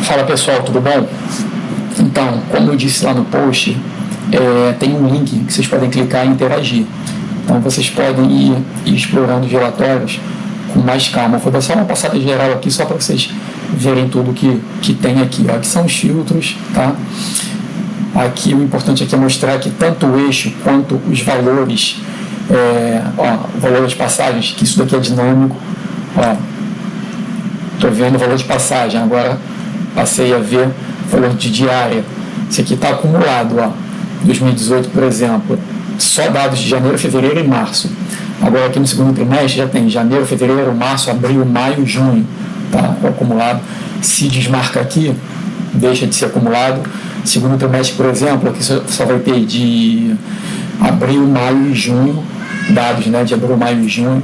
Fala pessoal, tudo bom? Então, como eu disse lá no post, tem um link que vocês podem clicar e interagir. Então vocês podem ir explorando os relatórios com mais calma. Vou dar só uma passada geral aqui, só para vocês verem tudo que tem aqui. Aqui são os filtros, tá? Aqui o importante aqui é mostrar que tanto o eixo quanto os valores, o valor de passagens, que isso daqui é dinâmico. Estou vendo o valor de passagem, agora passei a ver o valor de diária. Isso aqui está acumulado, 2018, por exemplo, só dados de janeiro, fevereiro e março. Agora aqui no segundo trimestre já tem janeiro, fevereiro, março, abril, maio, junho, tá? O acumulado. Se desmarca aqui, deixa de ser acumulado. Segundo trimestre, por exemplo, aqui só vai ter de abril, maio e junho, dados, né, de abril, maio e junho.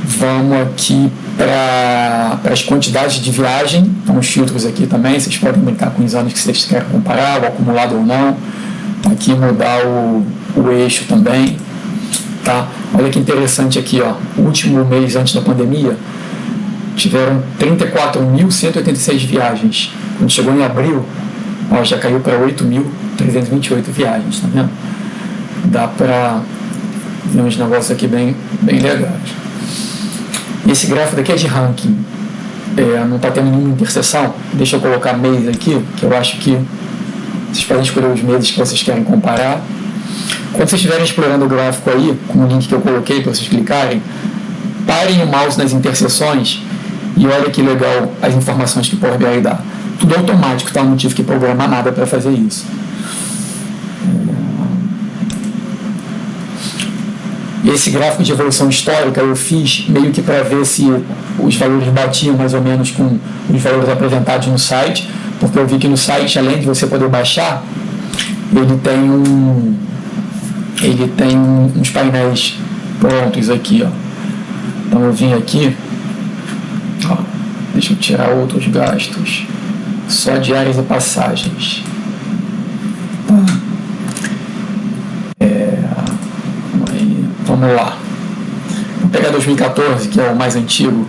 Vamos aqui para as quantidades de viagem, então os filtros aqui também, vocês podem brincar com os anos que vocês querem comparar, o acumulado ou não. Aqui mudar o eixo também, tá? Olha que interessante aqui, o último mês antes da pandemia, tiveram 34.186 viagens. Quando chegou em abril, já caiu para 8.328 viagens, tá vendo? Dá para ver uns negócios aqui bem legais. Esse gráfico daqui é de ranking, não está tendo nenhuma interseção. Deixa eu colocar mês aqui, que eu acho que vocês podem escolher os meses que vocês querem comparar. Quando vocês estiverem explorando o gráfico aí, com o link que eu coloquei para vocês clicarem, parem o mouse nas interseções e olha que legal as informações que o Power BI dá. Tudo automático, tá? Não tive que programar nada para fazer isso. Esse gráfico de evolução histórica eu fiz meio que para ver se os valores batiam mais ou menos com os valores apresentados no site, porque eu vi que no site, além de você poder baixar, ele tem uns painéis prontos aqui, Então eu vim aqui, deixa eu tirar outros gastos, só diárias e passagens. Vamos lá. Vou pegar 2014, que é o mais antigo.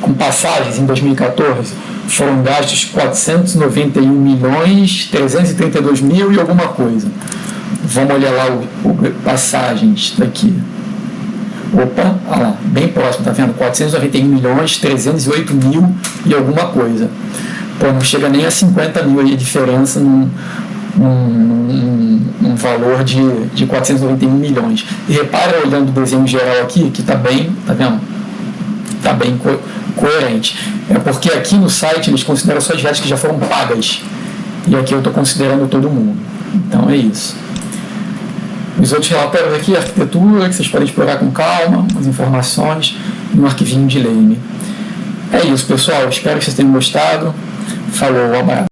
Com passagens em 2014 foram gastos 491.332.000 e alguma coisa. Vamos olhar lá o passagens daqui. Opa, olha lá, bem próximo, tá vendo? 491.308.000 e alguma coisa. Não chega nem a 50 mil aí a diferença num valor de 491 milhões. E repara, olhando o desenho geral aqui, que está bem, tá vendo? Está bem coerente. É porque aqui no site eles consideram só as viagens que já foram pagas. E aqui eu estou considerando todo mundo. Então é isso. Os outros relatórios aqui, arquitetura, que vocês podem explorar com calma, as informações, e um arquivinho de Lame. É isso, pessoal. Espero que vocês tenham gostado. Falou, um abraço.